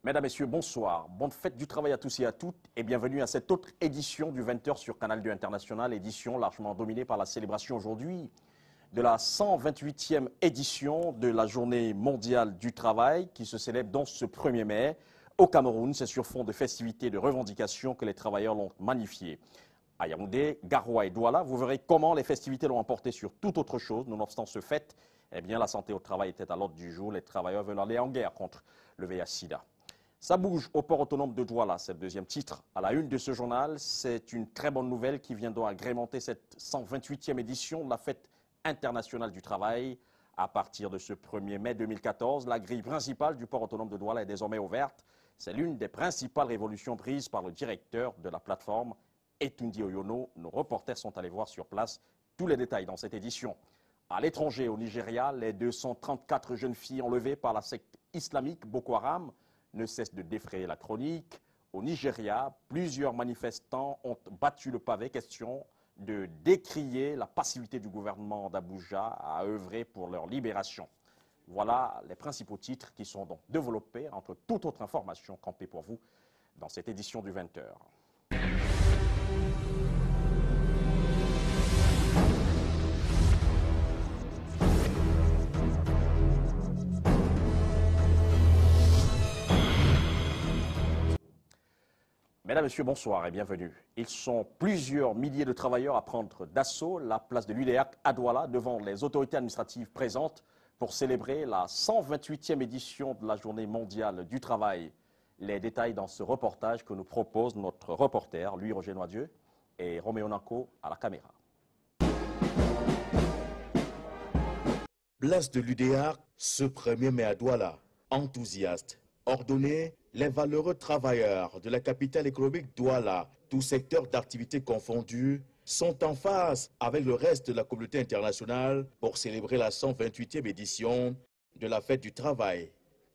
Mesdames, Messieurs, bonsoir. Bonne fête du travail à tous et à toutes et bienvenue à cette autre édition du 20h sur Canal 2 International, édition largement dominée par la célébration aujourd'hui de la 128e édition de la Journée mondiale du travail qui se célèbre donc ce 1er mai au Cameroun. C'est sur fond de festivités et de revendications que les travailleurs l'ont magnifié. À Yaoundé, Garoua et Douala, vous verrez comment les festivités l'ont emporté sur toute autre chose. Nonobstant ce fait, eh bien, la santé au travail était à l'ordre du jour. Les travailleurs veulent aller en guerre contre le VIH-Sida. Ça bouge au port autonome de Douala, c'est le deuxième titre. À la une de ce journal, c'est une très bonne nouvelle qui vient d'agrémenter cette 128e édition de la Fête internationale du travail. À partir de ce 1er mai 2014, la grille principale du port autonome de Douala est désormais ouverte. C'est l'une des principales révolutions prises par le directeur de la plateforme, Etundi Oyono. Nos reporters sont allés voir sur place tous les détails dans cette édition. À l'étranger, au Nigeria, les 234 jeunes filles enlevées par la secte islamique Boko Haram ne cesse de défrayer la chronique. Au Nigeria, plusieurs manifestants ont battu le pavé, question de décrier la passivité du gouvernement d'Abuja à œuvrer pour leur libération. Voilà les principaux titres qui sont donc développés entre toute autre information campée pour vous dans cette édition du 20h. Mesdames, Messieurs, bonsoir et bienvenue. Ils sont plusieurs milliers de travailleurs à prendre d'assaut la place de l'UDEAC à Douala devant les autorités administratives présentes pour célébrer la 128e édition de la Journée mondiale du travail. Les détails dans ce reportage que nous propose notre reporter, Louis-Roger Noisieux et Roméo Nanko à la caméra. Place de l'UDEAC, ce 1er mai à Douala, enthousiaste. Ordonnés, les valeureux travailleurs de la capitale économique Douala, tous secteurs d'activité confondus, sont en phase avec le reste de la communauté internationale pour célébrer la 128e édition de la fête du travail.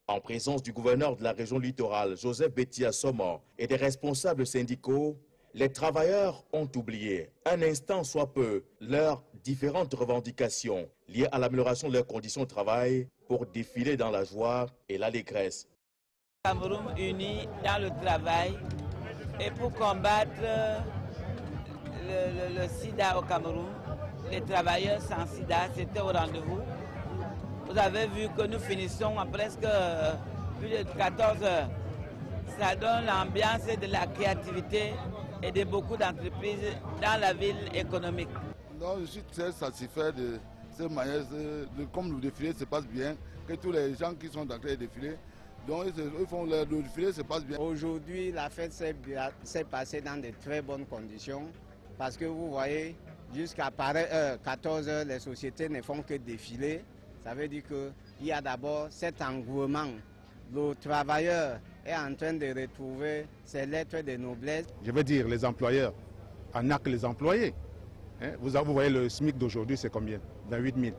En présence du gouverneur de la région littorale, Joseph Bettia Sommo, et des responsables syndicaux, les travailleurs ont oublié, un instant soit peu, leurs différentes revendications liées à l'amélioration de leurs conditions de travail pour défiler dans la joie et l'allégresse. Cameroun uni dans le travail et pour combattre le sida au Cameroun, les travailleurs sans sida, c'était au rendez-vous. Vous avez vu que nous finissons en presque plus de 14 heures. Ça donne l'ambiance de la créativité et de beaucoup d'entreprises dans la ville économique. Donc, je suis très satisfait de cette manière, comme le défilé se passe bien, que tous les gens qui sont dans le défilé, donc ils font le défilé, se passe bien. Aujourd'hui, la fête s'est passée dans de très bonnes conditions parce que vous voyez, jusqu'à 14 heures, les sociétés ne font que défiler. Ça veut dire qu'il y a d'abord cet engouement. Le travailleur est en train de retrouver ses lettres de noblesse. Je veux dire, les employeurs en a que les employés. Vous voyez, le SMIC d'aujourd'hui, c'est combien? 28 000.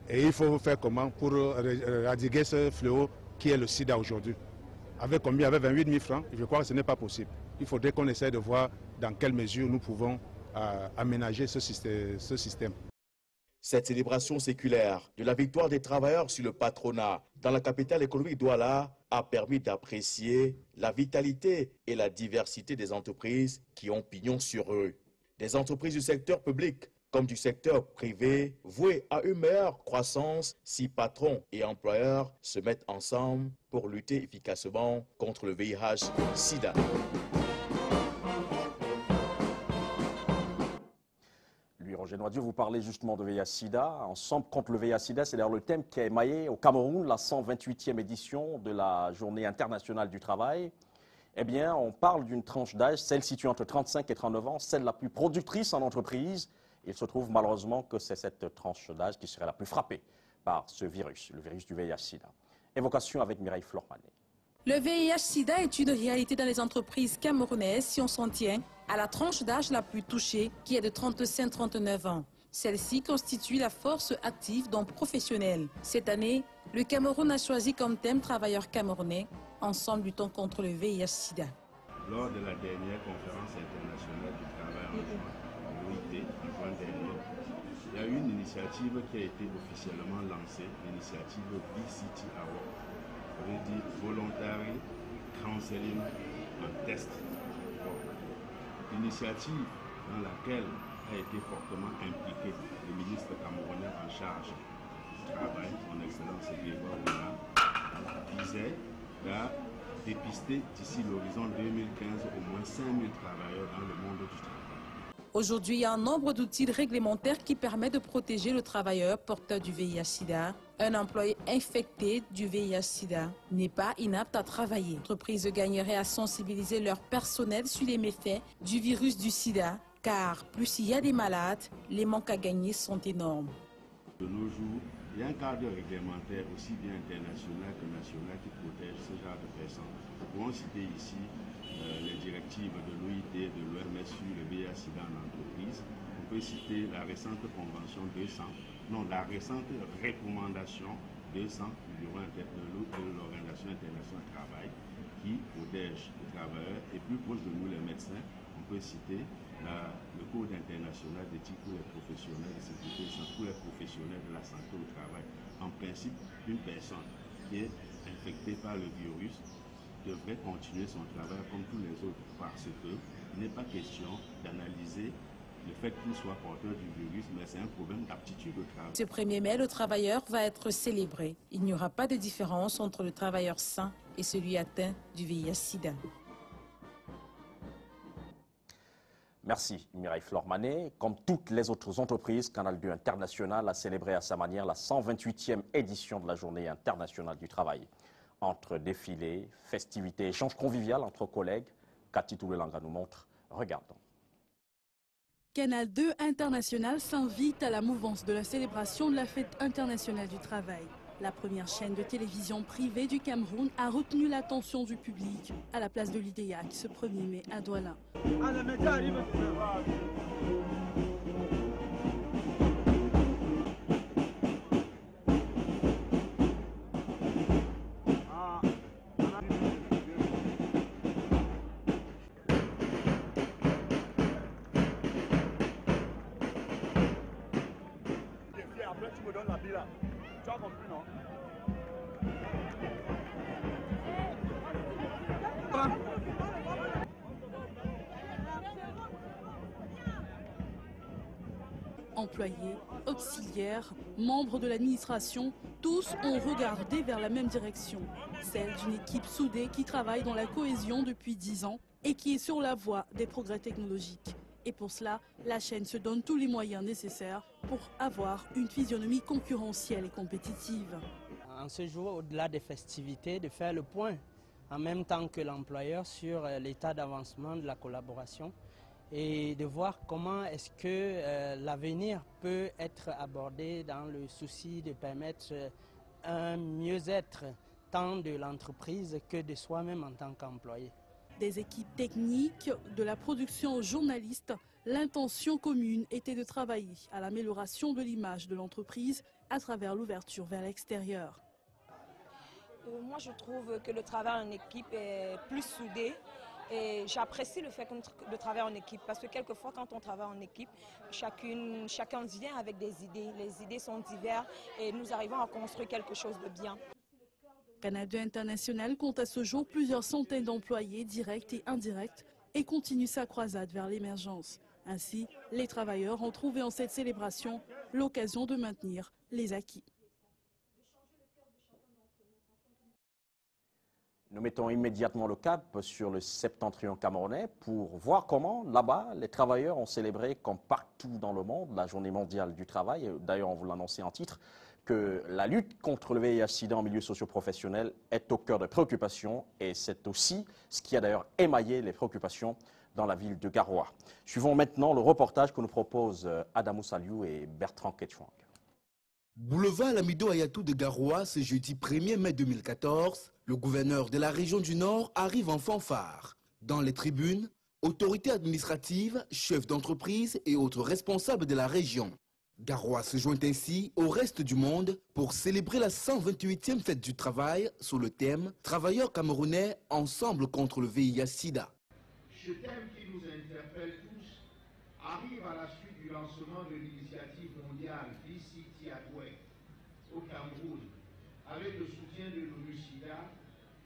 Et il faut faire comment pour éradiquer ce fléau qui est le sida aujourd'hui. Avec combien? Avec 28 000 francs, je crois que ce n'est pas possible. Il faudrait qu'on essaie de voir dans quelle mesure nous pouvons aménager ce système. Cette célébration séculaire de la victoire des travailleurs sur le patronat dans la capitale économique Douala a permis d'apprécier la vitalité et la diversité des entreprises qui ont pignon sur eux. Des entreprises du secteur public comme du secteur privé, vouées à une meilleure croissance si patrons et employeurs se mettent ensemble pour lutter efficacement contre le VIH-Sida. Louis-Roger Noisieux, vous parlez justement de VIH-Sida. Ensemble contre le VIH-Sida, c'est d'ailleurs le thème qui a émaillé au Cameroun la 128e édition de la Journée internationale du travail. Eh bien, on parle d'une tranche d'âge, celle située entre 35 et 39 ans, celle la plus productrice en entreprise. Il se trouve malheureusement que c'est cette tranche d'âge qui serait la plus frappée par ce virus, le virus du VIH-Sida. Évocation avec Mireille Flormanet. Le VIH-Sida est une réalité dans les entreprises camerounaises si on s'en tient à la tranche d'âge la plus touchée, qui est de 35-39 ans. Celle-ci constitue la force active d'un professionnel. Cette année, le Cameroun a choisi comme thème travailleurs camerounais, ensemble luttons contre le VIH-Sida. Lors de la dernière conférence internationale du travail en juin, l'OIT, en juin dernier, il y a eu une initiative qui a été officiellement lancée, l'initiative BCT Award. veut dire voluntary counseling and test. Initiative dans laquelle a été fortement impliqué le ministre camerounais en charge du travail, son Excellence Grégoire Ouéla, visait à dépister d'ici l'horizon 2015 au moins 5000 travailleurs dans le monde du travail. Aujourd'hui, il y a un nombre d'outils réglementaires qui permettent de protéger le travailleur porteur du VIH-Sida. Un employé infecté du VIH-Sida n'est pas inapte à travailler. L'entreprise gagnerait à sensibiliser leur personnel sur les méfaits du virus du sida, car plus il y a des malades, les manques à gagner sont énormes. De nos jours, il y a un cadre réglementaire aussi bien international que national qui protège ce genre de personnes. Nous pouvons citer ici les directives de l'OIT, de l'OMS sur le VIH-Sida en entreprise. On peut citer la récente convention 200, non, la récente recommandation 200 de l'Organisation internationale du travail qui protège les travailleurs. Et plus proche de nous, les médecins, on peut citer le Code international d'éthique pour les professionnels de sécurité, pour les professionnels de la santé au travail. En principe, une personne qui est infectée par le virus devrait continuer son travail comme tous les autres, parce qu'il n'est pas question d'analyser le fait qu'il soit porteur du virus, mais c'est un problème d'aptitude au travail. Ce 1er mai, le travailleur va être célébré. Il n'y aura pas de différence entre le travailleur sain et celui atteint du VIH-Sida. Merci Mireille Flormanet. Comme toutes les autres entreprises, Canal 2 International a célébré à sa manière la 128e édition de la Journée internationale du travail. Entre défilés, festivités, échanges conviviaux entre collègues, Cathy Toulelanga nous montre. Regardons. Canal 2 International s'invite à la mouvance de la célébration de la Fête internationale du travail. La première chaîne de télévision privée du Cameroun a retenu l'attention du public à la place de l'IDEAC ce 1er mai à Douala. Employés, auxiliaires, membres de l'administration, tous ont regardé vers la même direction, celle d'une équipe soudée qui travaille dans la cohésion depuis 10 ans et qui est sur la voie des progrès technologiques. Et pour cela, la chaîne se donne tous les moyens nécessaires pour avoir une physionomie concurrentielle et compétitive. En ce jour, au-delà des festivités, de faire le point en même temps que l'employeur sur l'état d'avancement de la collaboration et de voir comment est-ce que l'avenir peut être abordé dans le souci de permettre un mieux-être tant de l'entreprise que de soi-même en tant qu'employé. Des équipes techniques, de la production aux journalistes, l'intention commune était de travailler à l'amélioration de l'image de l'entreprise à travers l'ouverture vers l'extérieur. Moi, je trouve que le travail en équipe est plus soudé. Et j'apprécie le fait de travailler en équipe parce que quelquefois quand on travaille en équipe, chacun vient avec des idées. Les idées sont diverses et nous arrivons à construire quelque chose de bien. Canal 2 International compte à ce jour plusieurs centaines d'employés directs et indirects et continue sa croisade vers l'émergence. Ainsi, les travailleurs ont trouvé en cette célébration l'occasion de maintenir les acquis. Nous mettons immédiatement le cap sur le septentrion camerounais pour voir comment, là-bas, les travailleurs ont célébré, comme partout dans le monde, la Journée mondiale du travail. D'ailleurs, on vous l'annonçait en titre, que la lutte contre le VIH-Sida en milieu socio-professionnel est au cœur des préoccupations et c'est aussi ce qui a d'ailleurs émaillé les préoccupations dans la ville de Garoua. Suivons maintenant le reportage que nous proposent Adamou Saliou et Bertrand Ketchwang. Boulevard Lamido Ayatou de Garoua, ce jeudi 1er mai 2014, le gouverneur de la région du Nord arrive en fanfare. Dans les tribunes, autorités administratives, chefs d'entreprise et autres responsables de la région. Garoua se joint ainsi au reste du monde pour célébrer la 128e fête du travail sous le thème « Travailleurs camerounais ensemble contre le VIH-Sida ». Ce thème qui nous interpelle tous arrive à la suite du lancement de l'initiative mondiale VCT at Work au Cameroun, à avec le soutien de l'ONU-SIDA,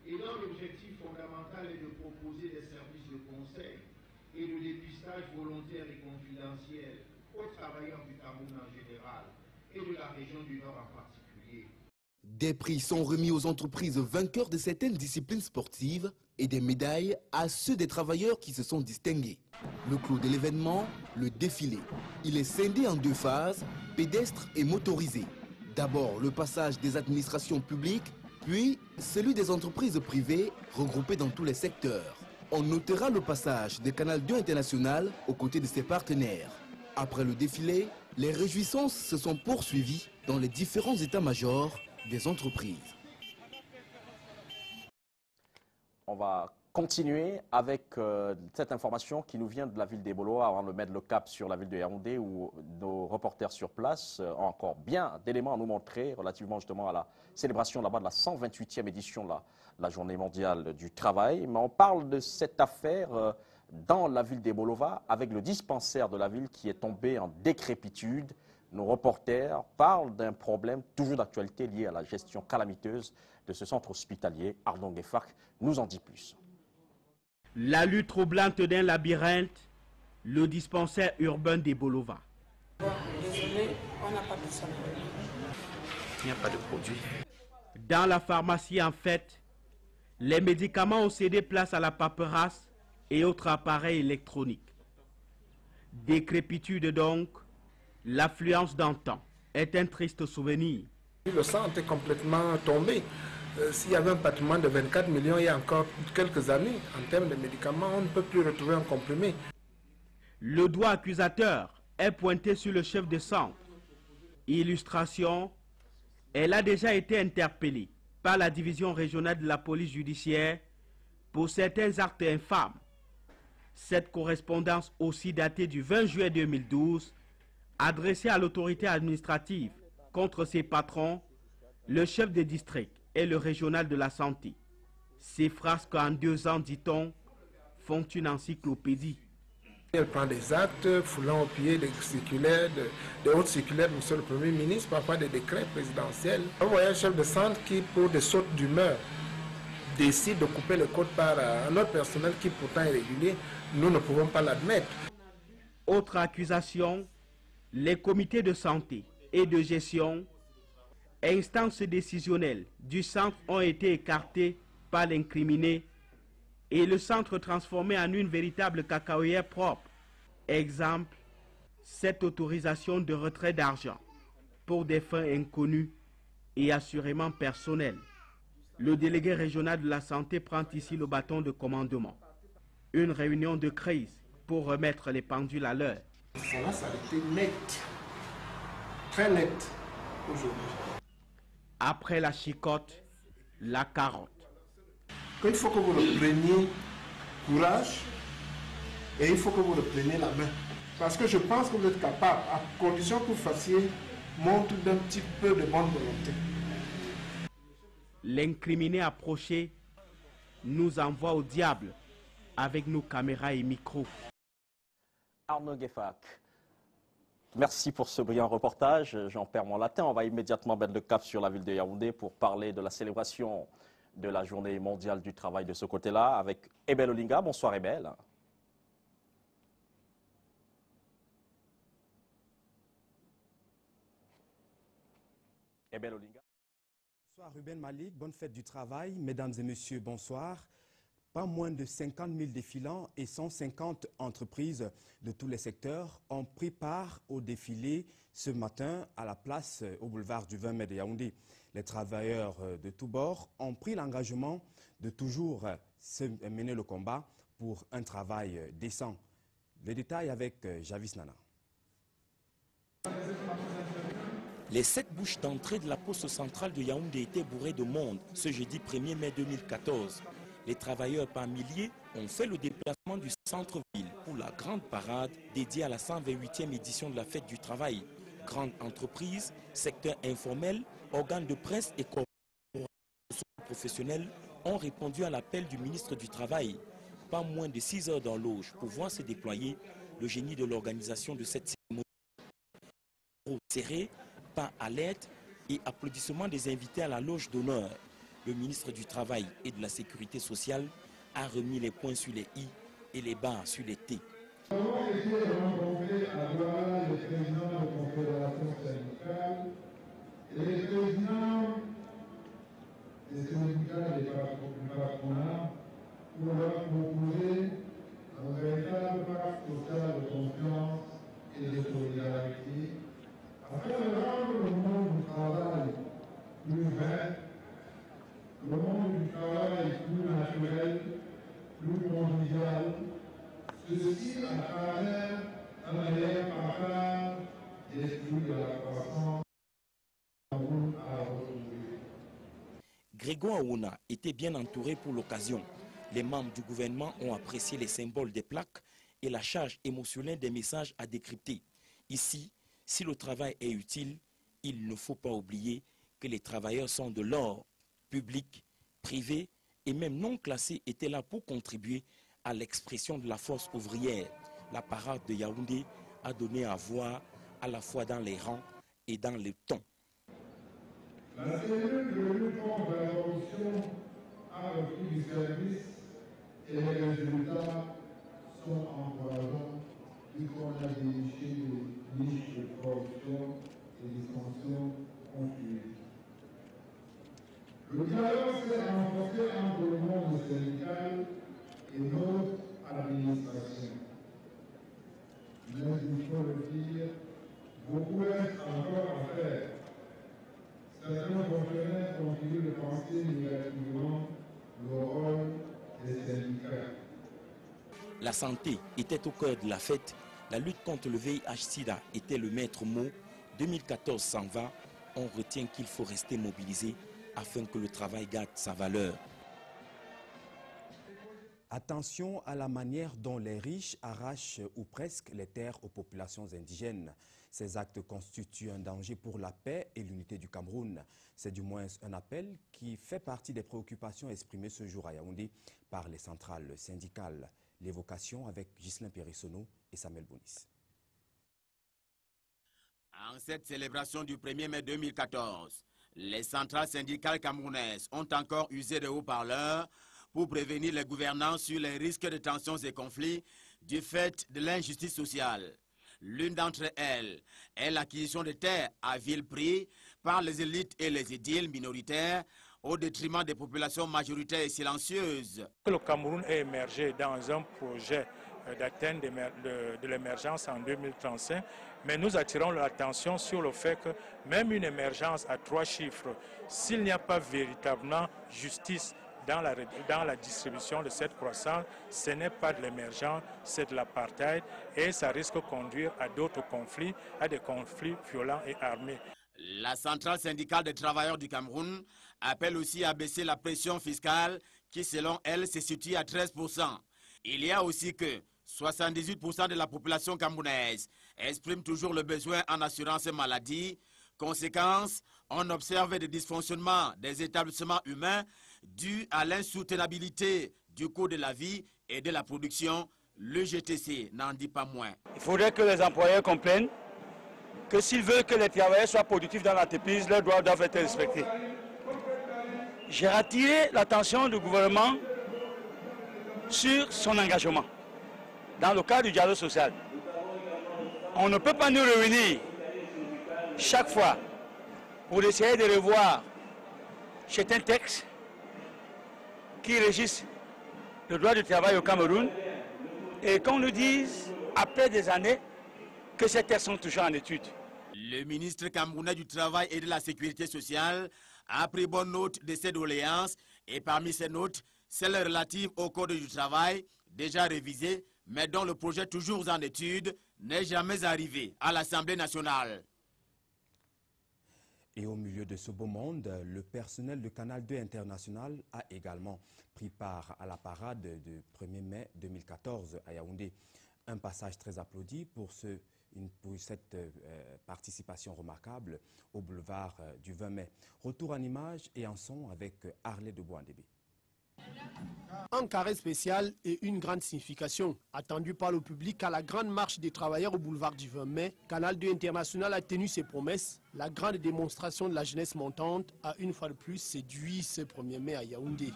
et dont l'objectif fondamental est de proposer des services de conseil et de dépistage volontaire et confidentiel aux travailleurs du Cameroun en général et de la région du Nord en particulier. Des prix sont remis aux entreprises vainqueurs de certaines disciplines sportives et des médailles à ceux des travailleurs qui se sont distingués. Le clou de l'événement, le défilé. Il est scindé en deux phases, pédestre et motorisé. D'abord le passage des administrations publiques, puis celui des entreprises privées regroupées dans tous les secteurs. On notera le passage de Canal 2 International aux côtés de ses partenaires. Après le défilé, les réjouissances se sont poursuivies dans les différents états-majors des entreprises. On va continuer avec cette information qui nous vient de la ville d'Ebolo avant de mettre le cap sur la ville de Yaoundé où nos reporters sur place ont encore bien d'éléments à nous montrer relativement justement à la célébration là-bas de la 128e édition de la Journée mondiale du travail. Mais on parle de cette affaire dans la ville d'Ebolova avec le dispensaire de la ville qui est tombé en décrépitude. Nos reporters parlent d'un problème toujours d'actualité lié à la gestion calamiteuse de ce centre hospitalier. Ardon Guefak nous en dit plus. La lutte troublante d'un labyrinthe, le dispensaire urbain d'Ebolova. Désolé, on n'a pas de ça. Il n'y a pas de produit. Dans la pharmacie, en fait, les médicaments ont cédé place à la paperasse et autres appareils électroniques. Décrépitude donc, l'affluence d'antan est un triste souvenir. Le centre est complètement tombé. S'il y avait un patrimoine de 24 millions il y a encore quelques années, en termes de médicaments, on ne peut plus retrouver un comprimé. Le doigt accusateur est pointé sur le chef de centre. Illustration, elle a déjà été interpellée par la division régionale de la police judiciaire pour certains actes infâmes. Cette correspondance aussi datée du 20 juillet 2012, adressée à l'autorité administrative contre ses patrons, le chef de district et le régional de la santé. Ces frasques en 2 ans, dit-on, font une encyclopédie. Elle prend des actes foulant au pied des circulaires, des hautes circulaires de M. le Premier ministre, parfois des décrets présidentiels. On voit un chef de centre qui, pour des sautes d'humeur, décide de couper le code par un autre personnel qui pourtant est régulier. Nous ne pouvons pas l'admettre. Autre accusation, les comités de santé et de gestion, instances décisionnelles du centre ont été écartés par l'incriminé et le centre transformé en une véritable cacaoyère propre. Exemple, cette autorisation de retrait d'argent pour des fins inconnues et assurément personnelles. Le délégué régional de la santé prend ici le bâton de commandement. Une réunion de crise pour remettre les pendules à l'heure. Ça a été net, très net aujourd'hui. Après la chicotte, la carotte. Il faut que vous le preniez courage et il faut que vous le preniez la main. Parce que je pense que vous êtes capable, à condition que vous fassiez montre d'un petit peu de bonne volonté. L'incriminé approché nous envoie au diable avec nos caméras et micros. Arnaud Guefak, merci pour ce brillant reportage. J'en perds mon latin. On va immédiatement mettre le cap sur la ville de Yaoundé pour parler de la célébration de la journée mondiale du travail de ce côté-là avec Ebel Olinga. Bonsoir Ebel. Ebel Olinga. Bonsoir Ruben Malik, bonne fête du travail. Mesdames et messieurs, bonsoir. Pas moins de 50 000 défilants et 150 entreprises de tous les secteurs ont pris part au défilé ce matin à la place au boulevard du 20 mai de Yaoundé. Les travailleurs de tous bords ont pris l'engagement de toujours mener le combat pour un travail décent. Les détails avec Javis Nana. Les 7 bouches d'entrée de la poste centrale de Yaoundé étaient bourrées de monde ce jeudi 1er mai 2014. Les travailleurs par milliers ont fait le déplacement du centre-ville pour la grande parade dédiée à la 128e édition de la fête du travail. Grandes entreprises, secteur informel, organes de presse et corporations professionnelles ont répondu à l'appel du ministre du Travail. Pas moins de 6 heures dans l'auge pour voir se déployer le génie de l'organisation de cette cérémonie. Serré, pas à l'aide, et applaudissements des invités à la loge d'honneur, le ministre du Travail et de la Sécurité sociale a remis les points sur les i et les barres sur les t. Nous avons été rencontrés à Douala les présidents de confédération syndicale et les présidents des syndicats du patronat pour leur proposer un véritable pacte social de confiance et de solidarité afin de rendre le monde du travail plus vert, le monde du travail plus naturel, plus convivial, ceci à travers un meilleur partage des fruits de la croissance à retrouver. Grégoire Aouna était bien entouré pour l'occasion. Les membres du gouvernement ont apprécié les symboles des plaques et la charge émotionnelle des messages à décrypter. Ici, si le travail est utile, il ne faut pas oublier que les travailleurs sont de l'or. Public, privé et même non classés étaient là pour contribuer à l'expression de la force ouvrière. La parade de Yaoundé a donné à voir à la fois dans les rangs et dans le temps. La cellule de lutte contre la corruption a repris du service et les résultats sont encourageants puisqu'on a déniché des niches de corruption et dissensions confuses. Le dialogue s'est renforcé entre le monde syndical et notre administration. Mais il faut le dire, beaucoup reste encore à faire. Certains fonctionnaires continuent de penser négativement le rôle des syndicats. La santé était au cœur de la fête. La lutte contre le VIH-Sida était le maître mot. 2014 s'en va. On retient qu'il faut rester mobilisé afin que le travail garde sa valeur. Attention à la manière dont les riches arrachent ou presque les terres aux populations indigènes. Ces actes constituent un danger pour la paix et l'unité du Cameroun. C'est du moins un appel qui fait partie des préoccupations exprimées ce jour à Yaoundé par les centrales syndicales. L'évocation avec Ghislain Périssono et Samuel Bounis. En cette célébration du 1er mai 2014, les centrales syndicales camerounaises ont encore usé de haut-parleurs pour prévenir les gouvernants sur les risques de tensions et conflits du fait de l'injustice sociale. L'une d'entre elles est l'acquisition de terres à vil prix par les élites et les édiles minoritaires au détriment des populations majoritaires et silencieuses. Le Cameroun est émergé dans un projet d'atteinte de l'émergence en 2035, mais nous attirons l'attention sur le fait que même une émergence à 3 chiffres, s'il n'y a pas véritablement justice dans la distribution de cette croissance, ce n'est pas de l'émergence, c'est de l'apartheid et ça risque de conduire à d'autres conflits, à des conflits violents et armés. La centrale syndicale des travailleurs du Cameroun appelle aussi à baisser la pression fiscale qui, selon elle, se situe à 13%. Il y a aussi que 78% de la population camerounaise exprime toujours le besoin en assurance maladie. Conséquence, on observe des dysfonctionnements des établissements humains dus à l'insoutenabilité du coût de la vie et de la production. Le GTC n'en dit pas moins. Il faudrait que les employeurs comprennent que s'ils veulent que les travailleurs soient productifs dans l'entreprise, leurs droits doivent être respectés. J'ai attiré l'attention du gouvernement sur son engagement dans le cadre du dialogue social. On ne peut pas nous réunir chaque fois pour essayer de revoir certains textes qui régissent le droit du travail au Cameroun et qu'on nous dise, après des années, que ces textes sont toujours en étude. Le ministre camerounais du Travail et de la Sécurité sociale a pris bonne note de ces doléances et parmi ces notes, celle relative au Code du travail, déjà révisé, mais dont le projet toujours en étude n'est jamais arrivé à l'Assemblée nationale. Et au milieu de ce beau monde, le personnel de Canal 2 International a également pris part à la parade du 1er mai 2014 à Yaoundé. Un passage très applaudi pour cette participation remarquable au boulevard du 20 mai. Retour en images et en son avec Harley de Boandébé. Un carré spécial et une grande signification. Attendu par le public à la grande marche des travailleurs au boulevard du 20 mai, Canal 2 International a tenu ses promesses. La grande démonstration de la jeunesse montante a une fois de plus séduit ce 1er mai à Yaoundé.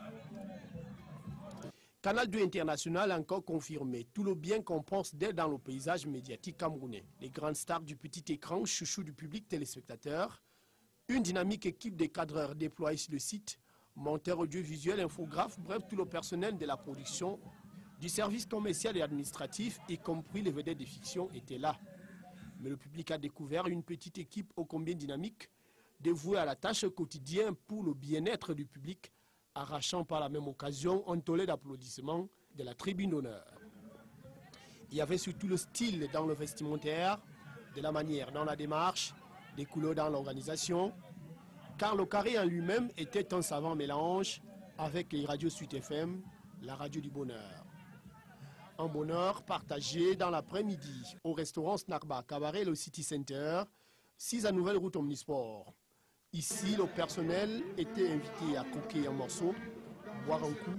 Canal 2 International a encore confirmé tout le bien qu'on pense d'elle dans le paysage médiatique camerounais. Les grandes stars du petit écran, chouchou du public téléspectateur, une dynamique équipe de cadreurs déployés sur le site, monteurs audiovisuels, infographes, bref, tout le personnel de la production, du service commercial et administratif, y compris les vedettes de fiction, étaient là. Mais le public a découvert une petite équipe ô combien dynamique, dévouée à la tâche quotidienne pour le bien-être du public, arrachant par la même occasion un tollé d'applaudissements de la tribune d'honneur. Il y avait surtout le style dans le vestimentaire, de la manière dans la démarche, des couleurs dans l'organisation, car le carré en lui-même était un savant mélange avec les radios Suite FM, la radio du bonheur. Un bonheur partagé dans l'après-midi au restaurant Snackbar Cabaret, le City Center, 6 à Nouvelle Route Omnisport. Ici, le personnel était invité à croquer un morceau, boire un coup,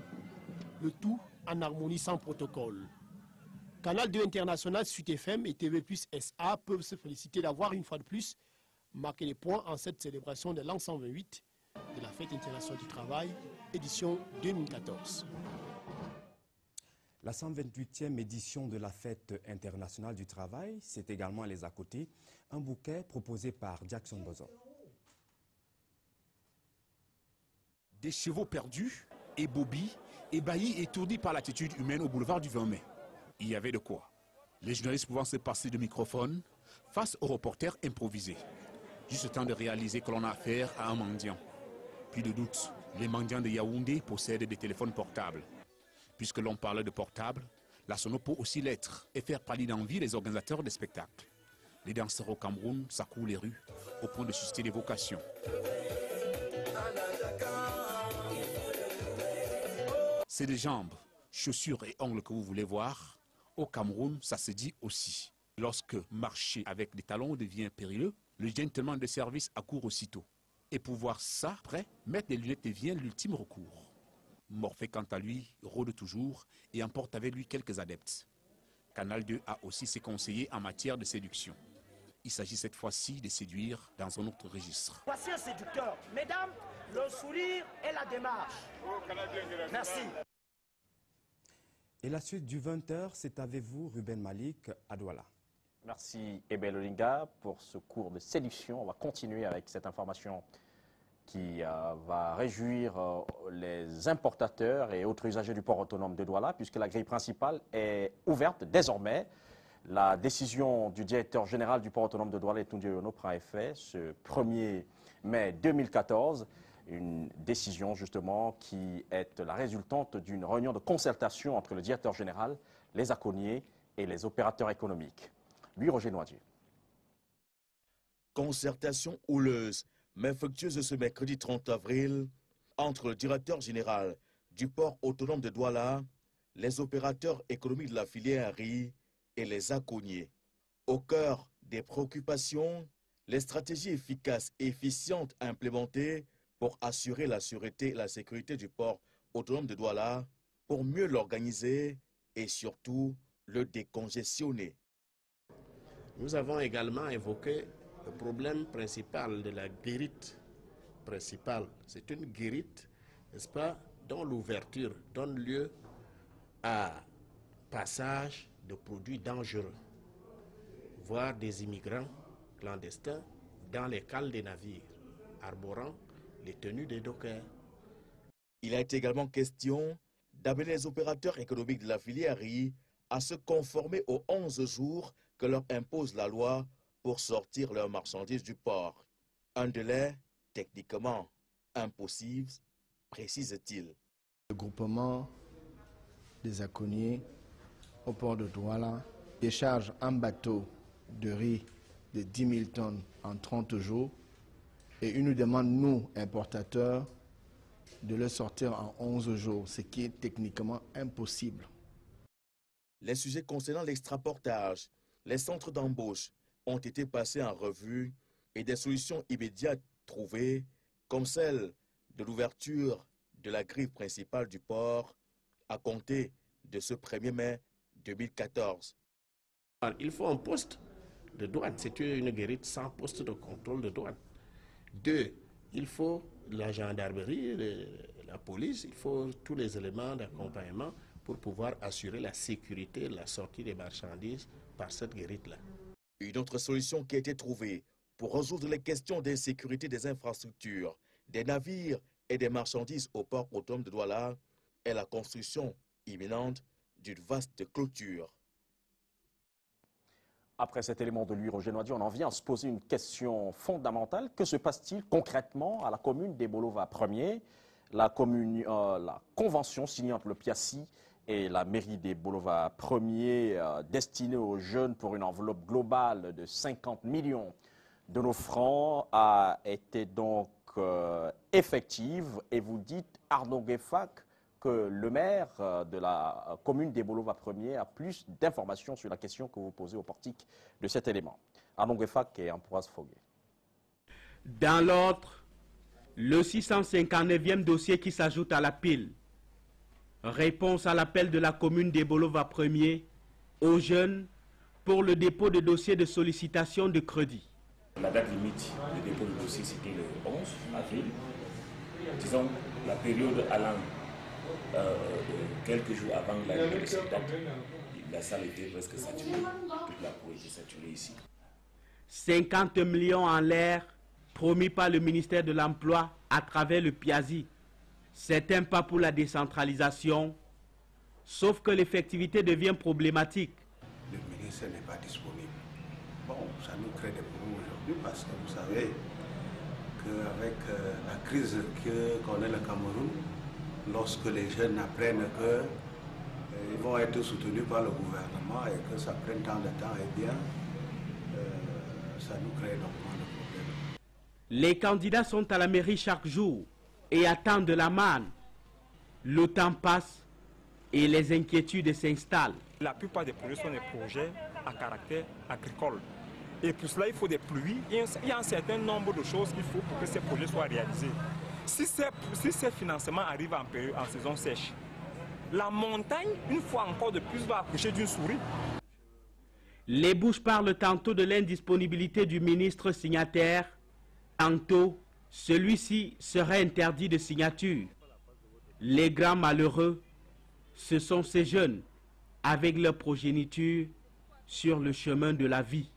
le tout en harmonie sans protocole. Canal 2 International, Suite FM et TV+ SA peuvent se féliciter d'avoir une fois de plus marqué les points en cette célébration de l'an 128 de la Fête internationale du travail, édition 2014. La 128e édition de la Fête internationale du travail, c'est également les à côté, un bouquet proposé par Jackson Bozon. Des chevaux perdus, ébobis, ébahis, étourdis par l'attitude humaine au boulevard du 20 mai. Il y avait de quoi. Les journalistes pouvant se passer de microphone face aux reporters improvisés. Juste temps de réaliser que l'on a affaire à un mendiant. Plus de doute, les mendiants de Yaoundé possèdent des téléphones portables. Puisque l'on parle de portable, la sono peut aussi l'être et faire pâlir d'envie les organisateurs des spectacles. Les danseurs au Cameroun s'accourent les rues au point de susciter des vocations. C'est des jambes, chaussures et ongles que vous voulez voir. Au Cameroun, ça se dit aussi. Lorsque marcher avec des talons devient périlleux, le gentleman de service accourt aussitôt. Et pour voir ça près, mettre des lunettes devient l'ultime recours. Morphée, quant à lui, rôde toujours et emporte avec lui quelques adeptes. Canal 2 a aussi ses conseillers en matière de séduction. Il s'agit cette fois-ci de séduire dans un autre registre. Voici un séducteur. Mesdames, le sourire et la démarche. Merci. Et la suite du 20h, c'est avec vous, Ruben Malik, à Douala. Merci Ebel Olinga pour ce cours de séduction. On va continuer avec cette information qui va réjouir les importateurs et autres usagers du port autonome de Douala, puisque la grille principale est ouverte désormais. La décision du directeur général du port autonome de Douala, Tunde Yono, prend effet ce 1er mai 2014. Une décision justement qui est la résultante d'une réunion de concertation entre le directeur général, les aconniers et les opérateurs économiques. Lui, Roger Noisier. Concertation houleuse, mais fructueuse ce mercredi 30 avril, entre le directeur général du port autonome de Douala, les opérateurs économiques de la filière riz et les aconniers. Au cœur des préoccupations, les stratégies efficaces et efficientes implémentées pour assurer la sûreté et la sécurité du port autonome de Douala, pour mieux l'organiser et surtout le décongestionner. Nous avons également évoqué le problème principal de la guérite principale. C'est une guérite, n'est-ce pas, dont l'ouverture donne lieu à passage de produits dangereux, voire des immigrants clandestins dans les cales des navires, arborant les tenues des dockers. Il a été également question d'amener les opérateurs économiques de la filière riz à se conformer aux 11 jours que leur impose la loi pour sortir leurs marchandises du port. Un délai techniquement impossible, précise-t-il. Le groupement des aconniers au port de Douala décharge un bateau de riz de 10 000 tonnes en 30 jours et il nous demande, nous, importateurs, de le sortir en 11 jours, ce qui est techniquement impossible. Les sujets concernant l'extraportage, les centres d'embauche ont été passés en revue et des solutions immédiates trouvées, comme celle de l'ouverture de la grille principale du port à compter de ce 1er mai 2014. Il faut un poste de douane. C'est une guérite sans poste de contrôle de douane. 2, il faut la gendarmerie, la police, il faut tous les éléments d'accompagnement pour pouvoir assurer la sécurité de la sortie des marchandises par cette guérite-là. Une autre solution qui a été trouvée pour résoudre les questions d'insécurité des infrastructures, des navires et des marchandises au port autonome de Douala est la construction imminente d'une vaste clôture. Après cet élément de lui, Roger Noidi, on en vient à se poser une question fondamentale. Que se passe-t-il concrètement à la commune des Bolova 1er? La convention signée entre le PIACI et la mairie des Bolova 1er destinée aux jeunes pour une enveloppe globale de 50 millions de nos francs a été donc effective. Et vous dites, Arnaud Gueffak, que le maire de la commune des Bolova 1er a plus d'informations sur la question que vous posez au portique de cet élément. Arnaud Gueffak et Ambroise Foguet. Dans l'autre, le 659e dossier qui s'ajoute à la pile. Réponse à l'appel de la commune des Bolova 1er aux jeunes pour le dépôt de dossier de sollicitation de crédit. La date limite de dépôt de dossier, c'était le 11 avril. Disons, la période allant quelques jours avant l'arrivée de cette date, la salle était presque saturée. Toute la cour était saturée ici. 50 millions en l'air promis par le ministère de l'Emploi à travers le PIACI. C'est un pas pour la décentralisation, sauf que l'effectivité devient problématique. Le ministère n'est pas disponible. Bon, ça nous crée des problèmes aujourd'hui parce que vous savez qu'avec la crise que connaît le Cameroun, lorsque les jeunes apprennent qu'ils vont être soutenus par le gouvernement et que ça prenne tant de temps, eh bien, ça nous crée énormément de problèmes. Les candidats sont à la mairie chaque jour et attendent de la manne. Le temps passe et les inquiétudes s'installent. La plupart des projets sont des projets à caractère agricole. Et pour cela, il faut des pluies. Il y a un certain nombre de choses qu'il faut pour que ces projets soient réalisés. Si ces financements arrivent en saison sèche, la montagne, une fois encore de plus, va accoucher d'une souris. Les bouches parlent tantôt de l'indisponibilité du ministre signataire, tantôt celui-ci serait interdit de signature. Les grands malheureux, ce sont ces jeunes, avec leur progéniture, sur le chemin de la vie.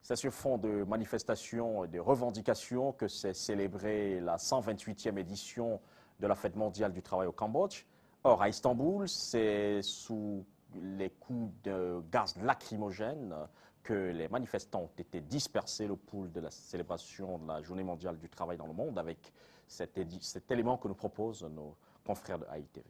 C'est sur fond de manifestations et de revendications que s'est célébrée la 128e édition de la Fête mondiale du travail au Cambodge. Or, à Istanbul, c'est sous les coups de gaz lacrymogènes que les manifestants ont été dispersés, le pool de la célébration de la Journée mondiale du travail dans le monde, avec cet élément que nous proposent nos confrères de AITV.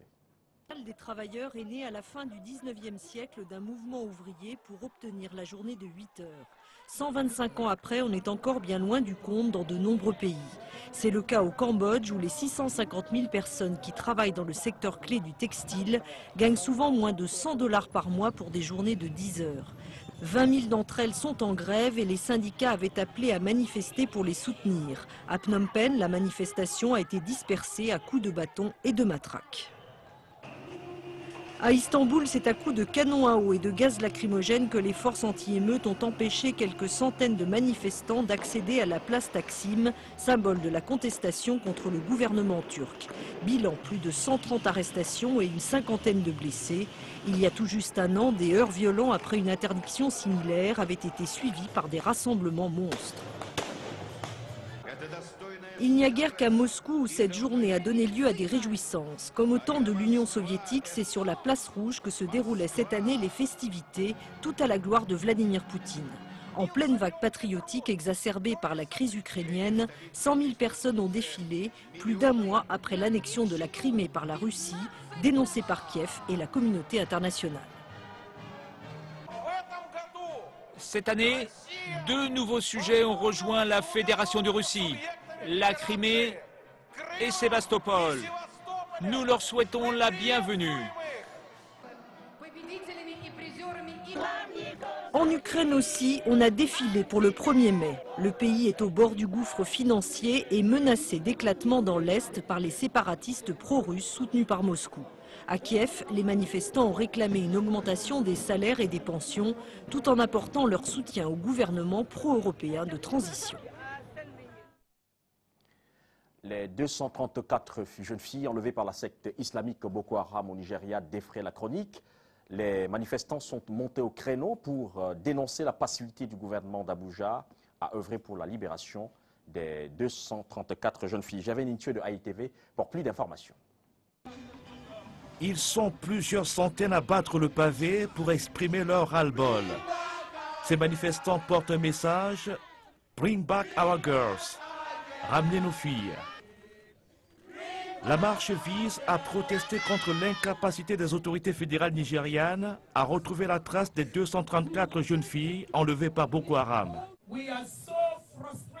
Des travailleurs est né à la fin du 19e siècle d'un mouvement ouvrier pour obtenir la journée de 8 heures. 125 ans après, on est encore bien loin du compte dans de nombreux pays. C'est le cas au Cambodge où les 650 000 personnes qui travaillent dans le secteur clé du textile gagnent souvent moins de 100 $ par mois pour des journées de 10 heures. 20 000 d'entre elles sont en grève et les syndicats avaient appelé à manifester pour les soutenir. À Phnom Penh, la manifestation a été dispersée à coups de bâton et de matraque. À Istanbul, c'est à coups de canon à eau et de gaz lacrymogène que les forces anti-émeutes ont empêché quelques centaines de manifestants d'accéder à la place Taksim, symbole de la contestation contre le gouvernement turc. Bilan, plus de 130 arrestations et une cinquantaine de blessés. Il y a tout juste un an, des heurts violents après une interdiction similaire avaient été suivis par des rassemblements monstres. Il n'y a guère qu'à Moscou où cette journée a donné lieu à des réjouissances. Comme au temps de l'Union soviétique, c'est sur la place rouge que se déroulaient cette année les festivités, tout à la gloire de Vladimir Poutine. En pleine vague patriotique exacerbée par la crise ukrainienne, 100 000 personnes ont défilé, plus d'un mois après l'annexion de la Crimée par la Russie, dénoncée par Kiev et la communauté internationale. Cette année, 2 nouveaux sujets ont rejoint la Fédération de Russie. La Crimée et Sébastopol. Nous leur souhaitons la bienvenue. En Ukraine aussi, on a défilé pour le 1er mai. Le pays est au bord du gouffre financier et menacé d'éclatement dans l'Est par les séparatistes pro-russes soutenus par Moscou. À Kiev, les manifestants ont réclamé une augmentation des salaires et des pensions, tout en apportant leur soutien au gouvernement pro-européen de transition. Les 234 jeunes filles enlevées par la secte islamique Boko Haram au Nigeria défraient la chronique. Les manifestants sont montés au créneau pour dénoncer la passivité du gouvernement d'Abuja à œuvrer pour la libération des 234 jeunes filles. J'avais une interview de AITV pour plus d'informations. Ils sont plusieurs centaines à battre le pavé pour exprimer leur ras-le-bol. Ces manifestants portent un message « Bring back our girls », ramenez nos filles. La marche vise à protester contre l'incapacité des autorités fédérales nigérianes à retrouver la trace des 234 jeunes filles enlevées par Boko Haram.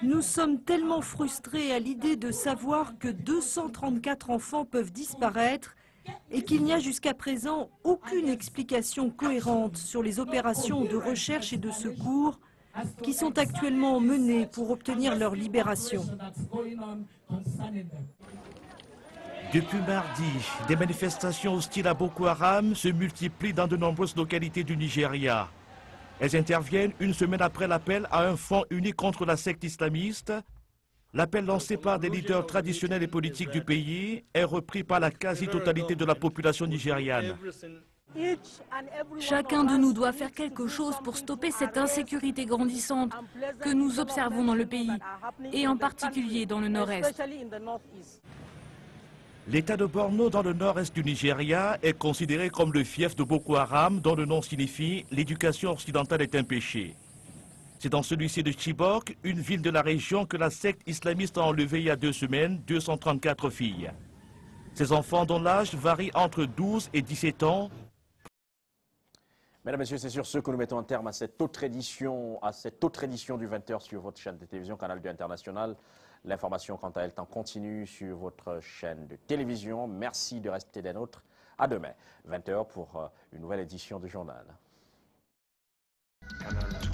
Nous sommes tellement frustrés à l'idée de savoir que 234 enfants peuvent disparaître et qu'il n'y a jusqu'à présent aucune explication cohérente sur les opérations de recherche et de secours qui sont actuellement menées pour obtenir leur libération. Depuis mardi, des manifestations hostiles à Boko Haram se multiplient dans de nombreuses localités du Nigeria. Elles interviennent une semaine après l'appel à un front uni contre la secte islamiste. L'appel lancé par des leaders traditionnels et politiques du pays est repris par la quasi-totalité de la population nigériane. Chacun de nous doit faire quelque chose pour stopper cette insécurité grandissante que nous observons dans le pays, et en particulier dans le nord-est. L'état de Borno dans le nord-est du Nigeria est considéré comme le fief de Boko Haram, dont le nom signifie « l'éducation occidentale est un péché ». C'est dans celui-ci de Chibok, une ville de la région, que la secte islamiste a enlevé il y a 2 semaines 234 filles. Ces enfants dont l'âge varie entre 12 et 17 ans. Mesdames et messieurs, c'est sur ce que nous mettons un terme à cette autre édition du 20h sur votre chaîne de télévision Canal 2 International. L'information, quant à elle, continue sur votre chaîne de télévision. Merci de rester des nôtres. À demain, 20h, pour une nouvelle édition du journal. Canal